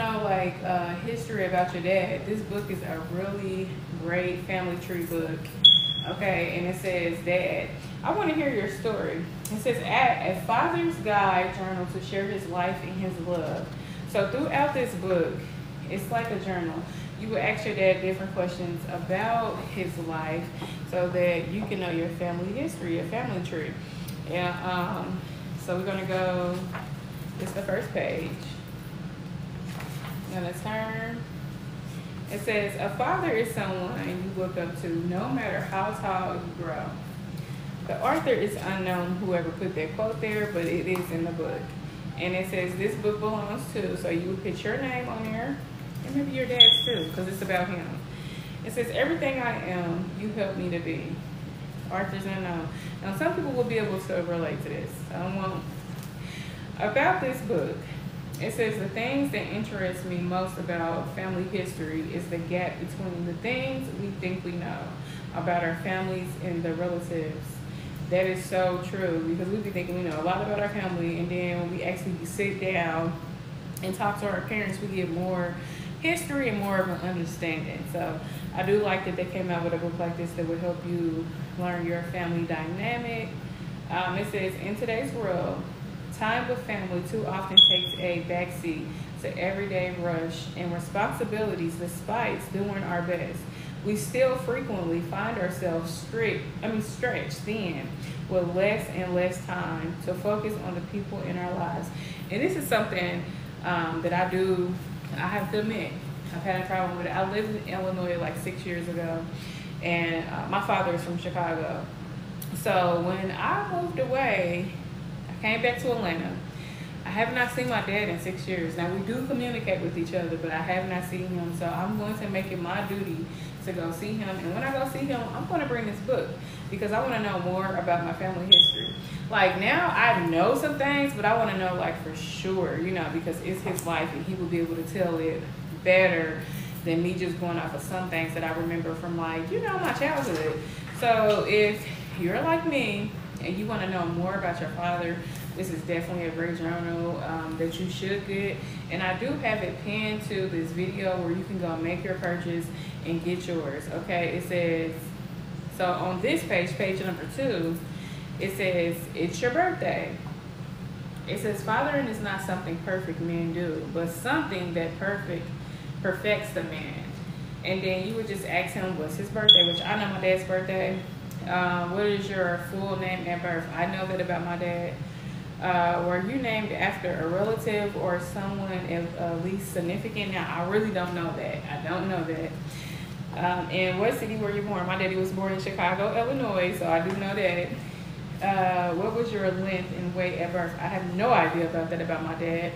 know like history about your dad, this book is a really great family tree book. Okay, and it says, Dad, I want to hear your story. It says, a father's guide journal to share his life and his love. So throughout this book, it's like a journal. You will ask your dad different questions about his life so that you can know your family history, your family tree. And so we're gonna go, it's the first page. I'm gonna turn. It says, a father is someone you look up to no matter how tall you grow. The author is unknown, whoever put that quote there, but it is in the book. And it says, this book belongs to, so you would put your name on there, and maybe your dad's too, because it's about him. It says, everything I am, you helped me to be. Author's unknown. Now, some people will be able to relate to this. I won't. About this book, it says the things that interest me most about family history is the gap between the things we think we know about our families and the relatives. That is so true, because we be thinking we know a lot about our family, and then when we actually sit down and talk to our parents, we get more history and more of an understanding. So I do like that they came out with a book like this that would help you learn your family dynamic. It says, in today's world, time with family too often takes a backseat to everyday rush and responsibilities despite doing our best. We still frequently find ourselves stretched thin with less and less time to focus on the people in our lives. And this is something that I have to admit, I've had a problem with it. I lived in Illinois like 6 years ago, and my father is from Chicago. So when I moved away, came back to Atlanta. I have not seen my dad in 6 years. Now, we do communicate with each other, but I have not seen him. So I'm going to make it my duty to go see him. And when I go see him, I'm going to bring this book because I want to know more about my family history. Like, now I know some things, but I want to know, like, for sure, you know, because it's his life and he will be able to tell it better than me just going off of some things that I remember from, like, you know, my childhood. So if you're like me and you want to know more about your father, this is definitely a great journal that you should get. And I do have it pinned to this video where you can go make your purchase and get yours. Okay, it says, so on this page, page number 2, it says, it's your birthday. It says, fathering is not something perfect men do, but something that perfects the man. And then you would just ask him what's his birthday, which I know my dad's birthday. What is your full name at birth? I know that about my dad. Were you named after a relative or someone at least significant? Now, I really don't know that. I don't know that. And what city were you born? My daddy was born in Chicago, Illinois, so I do know that. What was your length and weight at birth? I have no idea about that about my dad,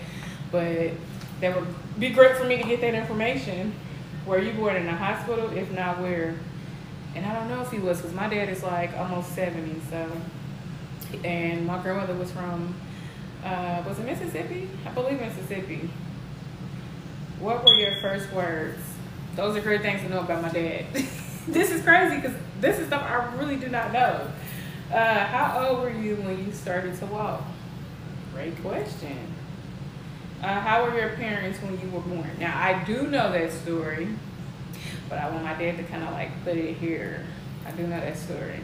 but that would be great for me to get that information. Were you born in a hospital? If not, where? And I don't know if he was, because my dad is like almost 70, so. And my grandmother was from, was it Mississippi? I believe Mississippi. What were your first words? Those are great things to know about my dad. This is crazy, because this is stuff I really do not know. How old were you when you started to walk? Great question. How were your parents when you were born? Now, I do know that story, but I want my dad to kind of like put it here. I do know that story.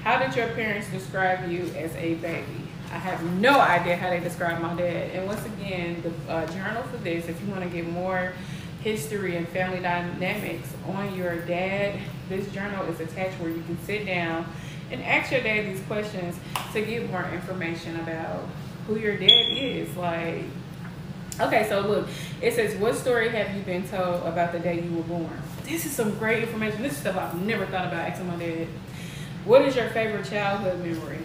How did your parents describe you as a baby? I have no idea how they describe my dad. And once again, the journal for this, if you want to get more history and family dynamics on your dad, this journal is attached where you can sit down and ask your dad these questions to get more information about who your dad is. Like, okay, so look, it says, what story have you been told about the day you were born? This is some great information. This is stuff I've never thought about asking my dad. What is your favorite childhood memory?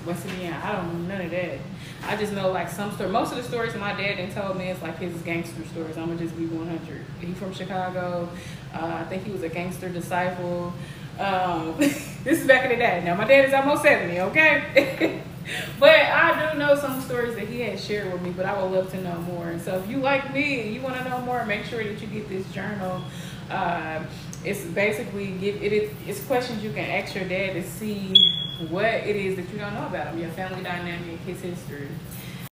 Once again, I don't know none of that. I just know like some story. Most of the stories my dad done told me is like his gangster stories. I'm gonna just be 100. He from Chicago. I think he was a gangster disciple. This is back in the day. Now my dad is almost 70, okay? But I do know some stories that he had shared with me, but I would love to know more. And so if you like me and you want to know more, make sure that you get this journal. It's basically it's questions you can ask your dad to see what it is that you don't know about him, your family dynamic, his history.